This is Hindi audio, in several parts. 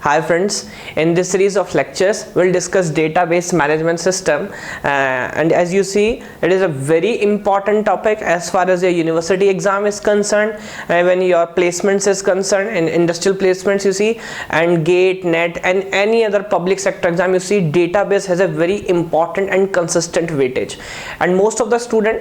Hi friends, in this series of lectures we'll discuss database management system and as you see it is a very important topic as far as your university exam is concerned, when your placements is concerned, in industrial placements you see, and GATE, NET and any other public sector exam you see, database has a very important and consistent weightage. And most of the student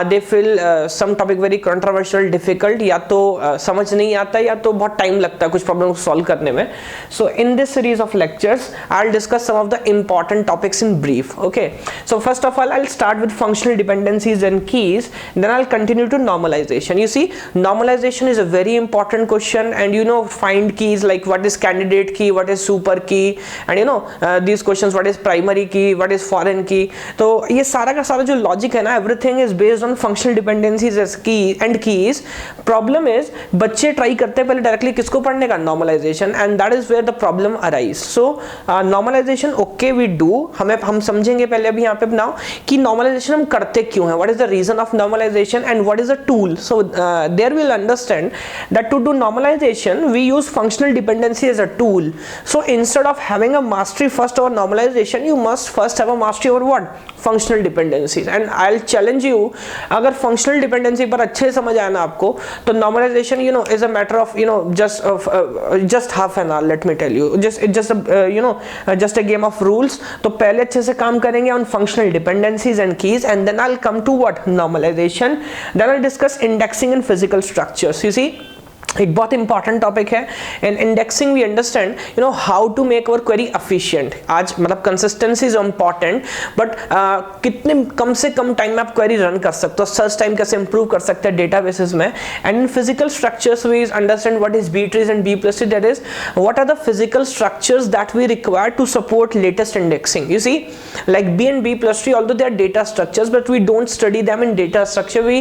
they feel some topic very controversial, difficult, या तो समझ नहीं आता या तो बहुत टाइम लगता है कुछ प्रॉब्लम सॉल्व करने में. So in this series of lectures I'll discuss some of the important topics in brief. Okay, so first of all I'll start with functional dependencies and keys, then I'll continue to normalization. You see, normalization is a very important question, and find keys like what is candidate key, what is super key, and these questions, what is primary key, what is foreign key. तो ये सारा का सारा जो लॉजिक है ना, everything is based on functional dependencies as key and keys. Problem is बच्चे ट्राई करते हैं पहले डायरेक्टली किसको पढ़ने का, normalization, and that is where the problem arise. So normalization okay we do, हम समझेंगे पहले अभी यहाँ पे बनाओ कि normalization हम करते क्यों हैं, what is the reason of normalization and what is the tool. So there we'll understand that to do normalization we use functional dependency as a tool. So instead of having a mastery first over normalization, you must first have a mastery over what, functional dependencies. And I'll challenge you, अगर functional dependency पर अच्छे से समझ आया ना आपको, तो normalization is a matter of just half an hour. Let me tell you, just a game of rules. तो पहले अच्छे से काम करेंगे on functional dependencies and keys, and then I'll come to what, normalization. Then I'll discuss indexing and physical structures. You see, एक बहुत इंपॉर्टेंट टॉपिक है. In indexing we understand how to make our query efficient. आज मतलब कंसिस्टेंसी इज इंपॉर्टेंट, बट कितने कम से कम टाइम में आप क्वेरी रन कर सकते हो, सर्च टाइम कैसे इंप्रूव कर सकते हैं डेटाबेसेस में. And in physical structures we understand what is B trees and B plus tree, that is what are the physical structures that we require to support latest indexing. You see, like B and B plus tree, although they are data structures, but we don't study them in data structure, we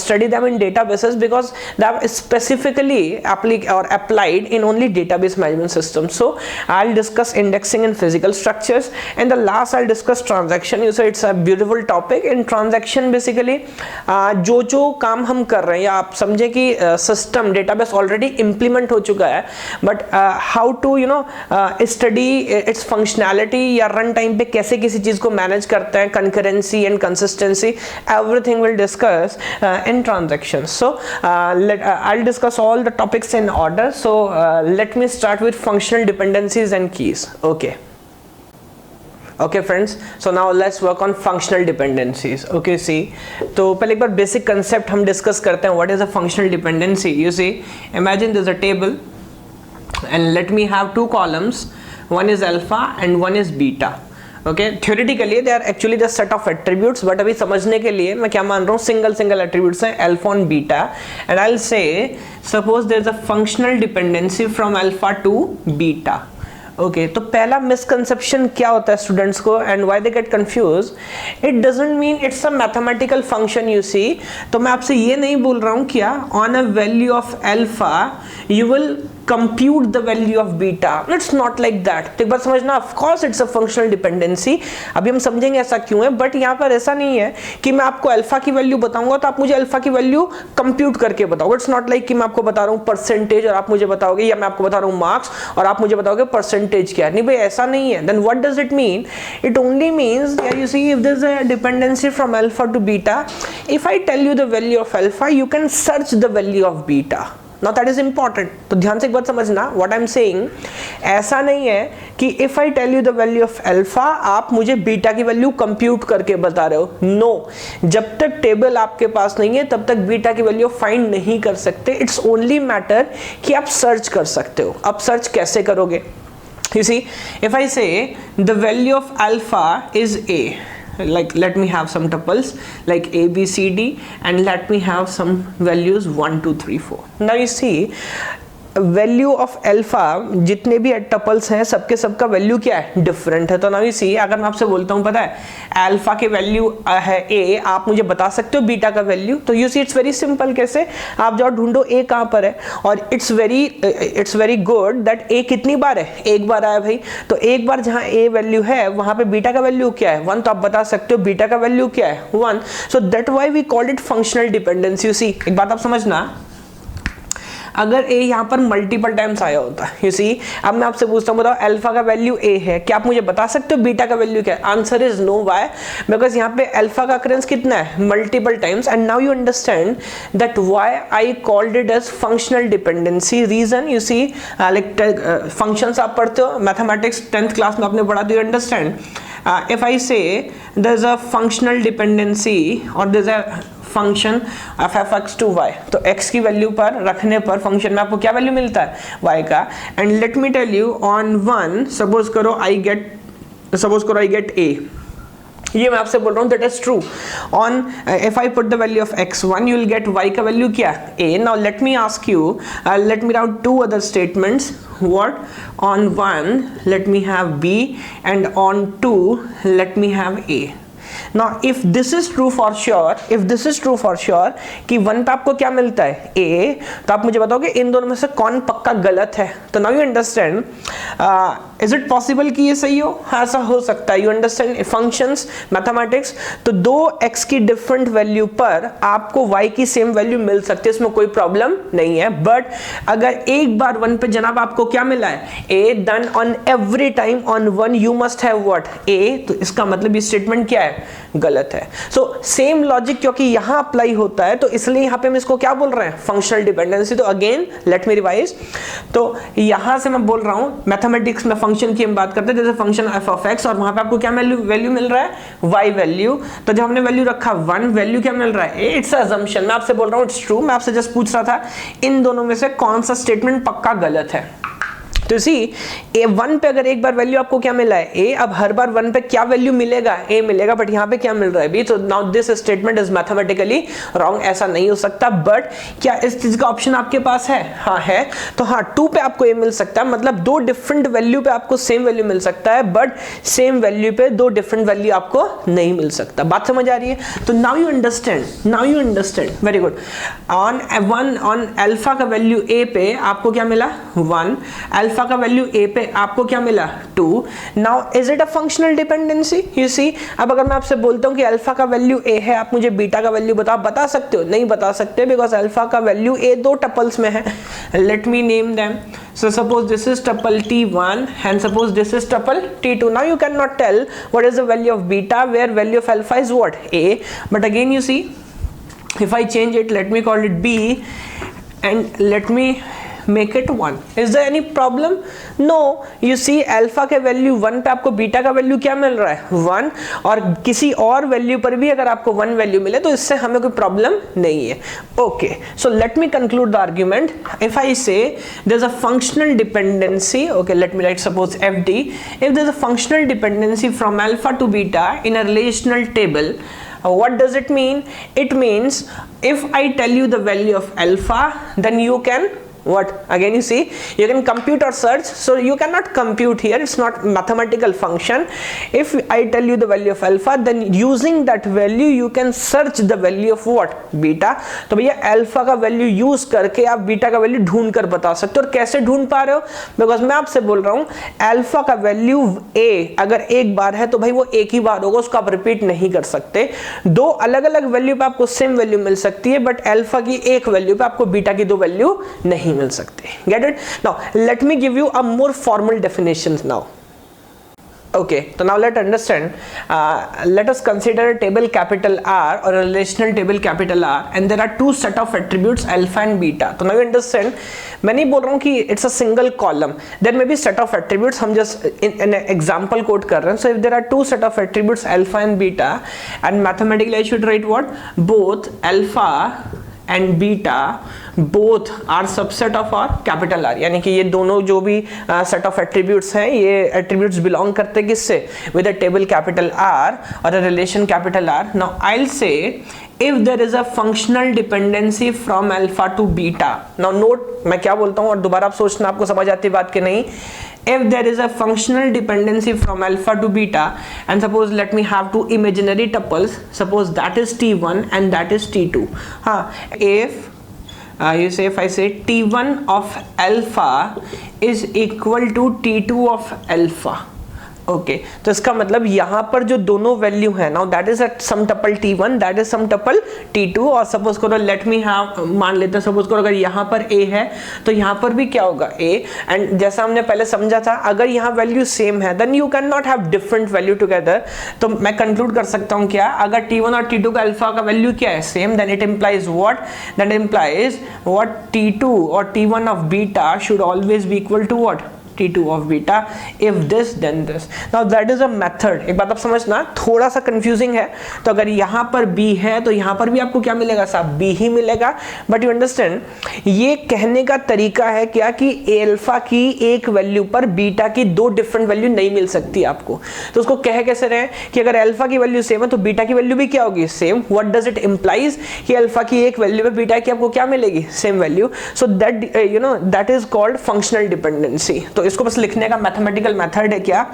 study them in databases because they are specifically applied in only database management systems. So I'll discuss indexing and physical structures, and the last I'll discuss transaction. You say it's a beautiful topic. In transaction basically जो काम हम कर रहे हैं, या आप समझे कि सिस्टम डेटाबेस ऑलरेडी इंप्लीमेंट हो चुका है, but how to study its functionality या रन टाइम पे कैसे किसी चीज को मैनेज करते हैं, concurrency and consistency, everything will discuss in transactions. So I'll discuss all the topics in order. So let me start with functional dependencies and keys. Okay friends, so now let's work on functional dependencies. Okay, see, तो पहले एक बार basic concept हम discuss करते हैं. What is a functional dependency? You see, imagine there's a table and let me have two columns, one is alpha and one is beta. Okay, theoretically they are actually the set of attributes, but अभी समझने के लिए मैं क्या मान रहा हूँ, single attributes हैं alpha and beta, and I'll say suppose there's a functional dependency from alpha to beta. Okay तो पहला मिसकंसेप्शन क्या होता है स्टूडेंट्स को, and why they get confuse, it doesn't mean it's a mathematical function. You see, तो मैं आपसे ये नहीं बोल रहा हूँ क्या on a value of alpha you will compute the value of beta. It's not like that. तो एक बार समझना, of course it's a functional dependency, अभी हम समझेंगे ऐसा क्यों है, बट यहाँ पर ऐसा नहीं है कि मैं आपको अल्फा की वैल्यू बताऊंगा तो आप मुझे अल्फा की वैल्यू कंप्यूट करके बताओगे. इट्स नॉट लाइक कि मैं आपको बता रहा हूँ परसेंटेज और आप मुझे बताओगे, या मैं आपको बता रहा हूँ मार्क्स और आप मुझे बताओगे परसेंटेज क्या है. नहीं भाई, ऐसा नहीं है. Then what does it mean? It only means you see, if there is a dependency from alpha to beta, if I tell you the value of alpha you can search the value of beta. Now that is important. तो ध्यान से एक बात समझना, what I'm saying, ऐसा नहीं है कि if I tell you the value of alpha आप मुझे बीटा की वैल्यू कंप्यूट करके बता रहे हो. No, जब तक टेबल आपके पास नहीं है तब तक बीटा की वैल्यू फाइंड नहीं कर सकते. इट्स ओनली मैटर कि आप सर्च कर सकते हो. अब सर्च कैसे करोगे? You see, if I say the value of alpha is A, like let me have some tuples like A, B, C, D, and let me have some values 1, 2, 3, 4. Now you see, value of alpha जितने भी टपल्स हैं सबके सबका वैल्यू क्या है, डिफरेंट है. तो ना इसी, अगर मैं आपसे बोलता हूँ पता है अल्फा के वैल्यू है ए, आप मुझे बता सकते हो बीटा का वैल्यू. तो you see it's very simple. कैसे? आप जाओ ढूंढो ए कहाँ पर है, और इट्स वेरी गुड दैट ए कितनी बार है, एक बार आया भाई. तो एक बार जहाँ ए वैल्यू है वहां पे बीटा का वैल्यू क्या है, 1. तो आप बता सकते हो बीटा का वैल्यू क्या है, 1. So that why we called it functional dependency. You see, एक बात आप समझना, अगर a यहाँ पर मल्टीपल टाइम्स आया होता, यू सी। अब मैं आपसे पूछता हूँ, बताओ अल्फा का वैल्यू a है, क्या आप मुझे बता सकते हो बीटा का वैल्यू क्या है? Answer is no. Why? Because यहाँ पे अल्फा का अकरेंस कितना है? Multiple times. And now you understand that why I called it as functional dependency. Reason you see, like functions आप पढ़ते हो मैथमेटिक्स 10th क्लास में आपने पढ़ा, तो you understand if I say there's a functional dependency or there's a function of fx to y, तो x की वैल्यू पर रखने पर फंक्शन में आपको क्या वैल्यू मिलता है? y का। And let me tell you, on 1 suppose करो I get a, ये मैं आपसे बोल रहा हूँ that is true. On if I put the value of x1 you will get y का वैल्यू क्या? a। Now let me ask you, let me route to other statements. what? on 1 let me have b and on 2 let me have a। Now if this is true for sure, कि 1 पे आपको क्या मिलता है? a, तो आप मुझे बताओगे इन दोनों में से कौन पक्का गलत है? तो now you understand, is it possible कि ये सही हो? हाँ, ऐसा हो सकता है। यू अंडरस्टैंड फंक्शंस मैथमेटिक्स, तो दो x की डिफरेंट वैल्यू पर आपको y की सेम वैल्यू मिल सकती है, इसमें कोई प्रॉब्लम नहीं है। बट अगर एक बार 1 पे जनाब आपको क्या मिला है? a, then on every time on 1 you must have what? a, तो इसका मतलब ये स्टेटमेंट क्या है? गलत है। सो सेम लॉजिक क्योंकि यहां अप्लाई होता है, तो इसलिए यहां पे हम इसको क्या बोल रहे हैं? Functional dependency. तो अगेन लेट मी रिवाइज, तो यहां से मैं बोल रहा हूं मैथमेटिक्स में फंक्शन की हम बात करते हैं, जैसे फंक्शन f ऑफ x, और वहां पे आपको क्या वैल्यू मिल रहा है? y value. तो जब हमने वैल्यू रखा 1, वैल्यू क्या मिल रहा है? It's assumption. मैं आपसे बोल रहा हूं इट्स ट्रू। मैं आपसे जस्ट पूछ रहा था इन दोनों में से कौन सा स्टेटमेंट पक्का गलत है। तो सी ए 1 पे अगर एक बार वैल्यू आपको क्या मिला है? a, अब हर बार 1 पे क्या वैल्यू मिलेगा? a मिलेगा, बट यहाँ पे क्या मिल रहा है? b। तो now this statement is mathematically wrong, ऐसा नहीं हो सकता। बट क्या इस चीज का ऑप्शन आपके पास है? हाँ है। तो हाँ, 2 पे आपको a मिल सकता है, मतलब दो डिफरेंट वैल्यू पे आपको सेम वैल्यू मिल सकता है, बट सेम वैल्यू पे दो डिफरेंट वैल्यू आपको नहीं मिल सकता। बात समझ आ रही है? तो now you understand, very good. On alpha का वैल्यू a पे आपको क्या मिला? 1। अल्फा का वैल्यू a पे आपको क्या मिला? 2। Now is it a functional dependency? You see, अब अगर मैं आपसे बोलता हूं कि अल्फा का वैल्यू a है, आप मुझे बीटा का वैल्यू बता सकते हो? नहीं बता सकते, बिकॉज अल्फा का वैल्यू a दो टपल्स में है। Let me name them. So suppose this is tuple t1 and suppose this is tuple t2. Now you cannot tell what is the value of beta where value of alpha is what? A. But again you see, if I change it, let me call it b and let me make it 1. Is there any problem? No. You see alpha के वैल्यू 1 पे आपको बीटा का वैल्यू क्या मिल रहा है? 1। और किसी और वैल्यू पर भी अगर आपको 1 वैल्यू मिले तो इससे हमें कोई प्रॉब्लम नहीं है। Okay, so let me conclude the argument. If I say there is a functional dependency, okay, let me write suppose fd, if there is a functional dependency from alpha to beta in a relational table, what does it mean? It means if I tell you the value of alpha, then you can what? Again you see, you can compute or search, so you cannot compute here, it's not mathematical function. If I tell you the value of alpha, then using that value you can search the value of what? Beta. तो भैया अल्फा का वैल्यू यूज करके आप बीटा का वैल्यू ढूंढ कर बता सकते हो। और कैसे ढूंढ पा रहे हो? बिकॉज मैं आपसे बोल रहा हूं अल्फा का वैल्यू a अगर एक बार है तो भाई वो एक ही बार होगा, उसको आप रिपीट नहीं कर सकते। दो अलग अलग वैल्यू पे आपको सेम वैल्यू मिल सकती है, बट अल्फा की एक वैल्यू पे आपको बीटा की दो वैल्यू नहीं मिल सकते। Get it? Now let me give you a more formal definitions now. Okay, so now let's understand. Let us consider a table capital R or a relational table capital R, and there are two set of attributes alpha and beta. So now you understand. मैं नहीं बोल रहा हूँ कि it's a single column. There may be set of attributes. हम just in example quote कर रहे हैं. So if there are two set of attributes alpha and beta, and mathematically I should write what? Both alpha and beta both are subset of our capital R, यानी कि ये दोनों जो भी set of attributes हैं, ये attributes belong करते किससे? With a table capital R or a relation capital R. Now I'll say if there is a functional dependency from alpha to beta. Now note मैं क्या बोलता हूँ और दोबारा आप सोचना आपको समझ आती बात कि नहीं। If there is a functional dependency from alpha to beta, and suppose let me have two imaginary tuples, suppose that is t1 and that is t2. If you say, if I say t1 of alpha is equal to t2 of alpha, okay तो इसका मतलब यहाँ पर जो दोनों वैल्यू है now that is at some tuple t1 that is some tuple t2 और सपोज करो लेट मी मान लेते हैं सपोज करो अगर यहाँ पर a है तो यहाँ पर भी क्या होगा a एंड जैसा हमने पहले समझा था अगर यहाँ वैल्यू सेम है then you can not have different value together. तो मैं कंक्लूड कर सकता हूँ क्या अगर t1 और t2 का अल्फा का वैल्यू क्या है same then it implies what that implies what t2 और t1 of beta should always be equal to what T2 of beta if this then this। now that is a method। एक बात आप समझना थोड़ा सा कंफ्यूजिंग है तो अगर यहाँ पर B है तो यहाँ पर भी आपको क्या मिलेगा साहब B ही मिलेगा बट यू अंडरस्टैंड ये कहने का तरीका है क्या कि अल्फा की एक वैल्यू पर बीटा की दो डिफरेंट वैल्यू नहीं मिल सकती आपको। तो उसको कह कैसे रहे कि अगर अल्फा की वैल्यू सेम है तो बीटा की वैल्यू भी क्या होगी same. What does it implies कि अल्फा की एक वैल्यू पे बीटा की आपको क्या मिलेगी same value. So that you know that is called functional dependency. तो इसको बस लिखने का मैथमेटिकल मेथड है क्या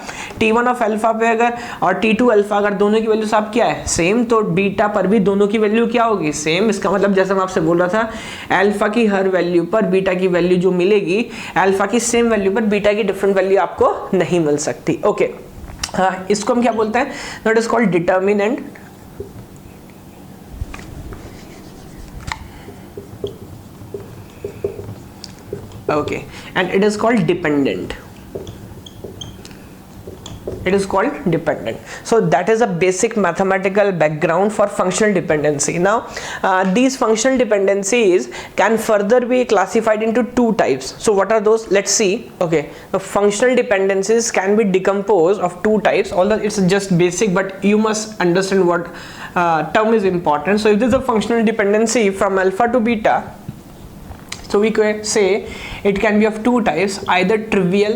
t1 ऑफ अल्फा पे अगर और t2 अल्फा अगर दोनों की वैल्यू साहब क्या है सेम तो बीटा पर भी दोनों की वैल्यू क्या होगी सेम। इसका मतलब जैसे मैं आपसे बोल रहा था अल्फा की हर वैल्यू पर बीटा की वैल्यू जो मिलेगी अल्फा की सेम वैल्यू पर बीटा की डिफरेंट वैल्यू आपको नहीं मिल सकती। ओके हाँ इसको हम क्या बोलते हैं that is called determinant. Okay and it is called dependent। It is called dependent। So that is a basic mathematical background for functional dependency। Now these functional dependencies can further be classified into two types। So what are those? Let's see। Okay the functional dependencies can be decomposed of two types although it's just basic but you must understand what term is important। So if there is a functional dependency from alpha to beta so we can say it can be of two types either trivial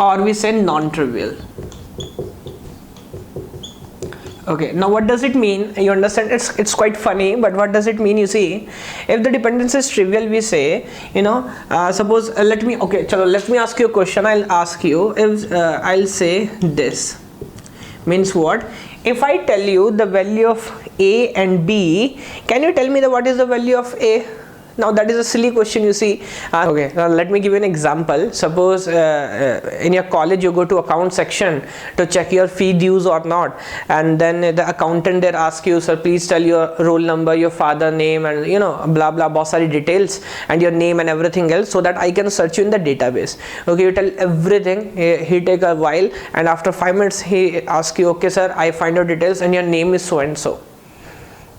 or we say non-trivial। okay now what does it mean you understand it's quite funny but what does it mean you see if the dependence is trivial we say you know suppose let me ask you a question। I'll ask you if I'll say this means what if I tell you the value of A and B can you tell me what is the value of A। now that is a silly question you see। okay now let me give you an example। suppose in your college you go to account section to check your fee dues or not and then the accountant there ask you sir please tell your roll number your father name and you know blah blah बहुत सारी details and your name and everything else so that I can search you in the database। okay you tell everything he take a while and after 5 minutes he ask you okay sir I find your details and your name is so and so।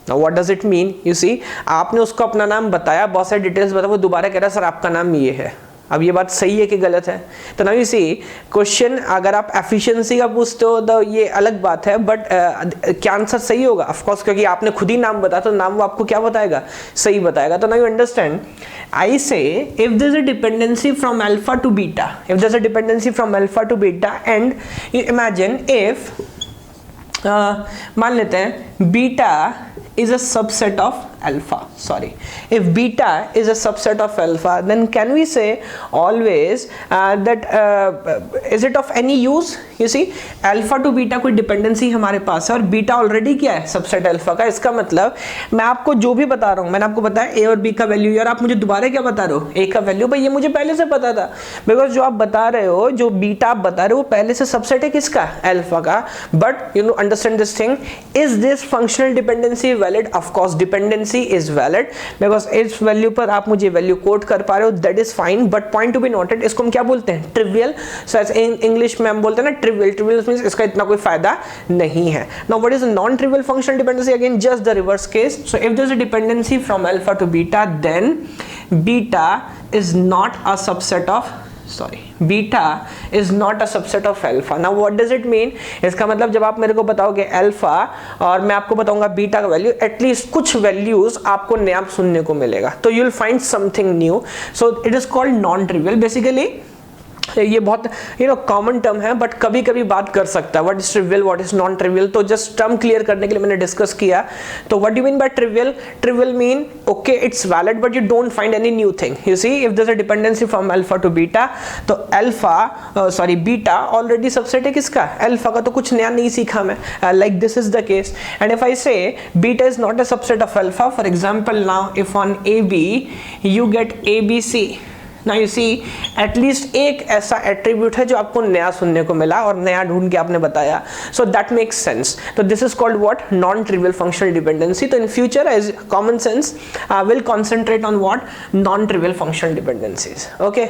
Now what does it mean you see आपने उसको अपना नाम बताया बहुत सारे डिटेल्स बताया वो दोबारा कह रहा सर आपका नाम ये है। अब ये बात सही है कि गलत है। तो नाउ यू सी क्वेश्चन अगर आप एफिशिएंसी का पूछते हो तो ये अलग बात है बट क्या आंसर सही होगा ऑफ कोर्स क्योंकि आपने खुद ही नाम बताया तो नाम वो आपको क्या बताएगा सही बताएगा। तो now you understand I say if there is a dependency from alpha to beta if there is a dependency from alpha to beta and you imagine if मान लेते हैं beta is a subset of alpha sorry if beta is a subset of alpha then can we say always that is it of any use you see alpha to beta कोई dependency हमारे पास है और beta already क्या है subset alpha का। इसका मतलब मैं आपको जो भी बता रहा हूँ मैंने आपको बताया a और b का वैल्यू और आप मुझे दोबारा क्या बता रहे हो a का वैल्यू भाई ये मुझे पहले से पता था बिकॉज जो आप बता रहे हो जो बीटा आप बता रहे हो वो पहले से सबसेट है किसका अल्फा का। But you know understand this thing is this functional dependency valid of course dependency is valid because इस वैल्यू पर आप मुझे वैल्यू कोट कर पा रहे हो that is fine but point to be noted इसको हम क्या बोलते हैं ट्रिवियल। सो इन इंग्लिश में हम बोलते हैं ना ट्रिवियल मींस इसका इतना कोई फायदा नहीं है। Now what is non trivial functional dependency again just the reverse case. So if there is a dependency from alpha to beta then beta is not a subset of beta is not a subset of alpha. Now what does it mean इसका मतलब जब आप मेरे को बताओगे अल्फा और मैं आपको बताऊंगा बीटा का वैल्यू एटलीस्ट कुछ वैल्यूज आपको नया सुनने को मिलेगा तो you will find something new. So it is called non trivial. Basically ये बहुत कॉमन टर्म है बट कभी कभी बात कर सकता है what is trivial what is non trivial. तो जस्ट टर्म क्लियर करने के लिए मैंने डिस्कस किया। तो what do mean by trivial trivial mean okay it's valid but you don't find any new thing. You see if there is a dependency from alpha to beta तो बीटा ऑलरेडी सबसेट है किसका अल्फा का तो कुछ नया नहीं सीखा मैं like this is the case. And if I say beta is not a subset of alpha for example now if on AB you get ABC ना यू सी एटलीस्ट एक ऐसा एट्रीब्यूट है जो आपको नया सुनने को मिला और नया ढूंढ के आपने बताया, सो दैट मेक्स सेंस. तो this is called what, non trivial functional dependency. तो in future as common sense will concentrate on what, non trivial functional dependencies. Okay.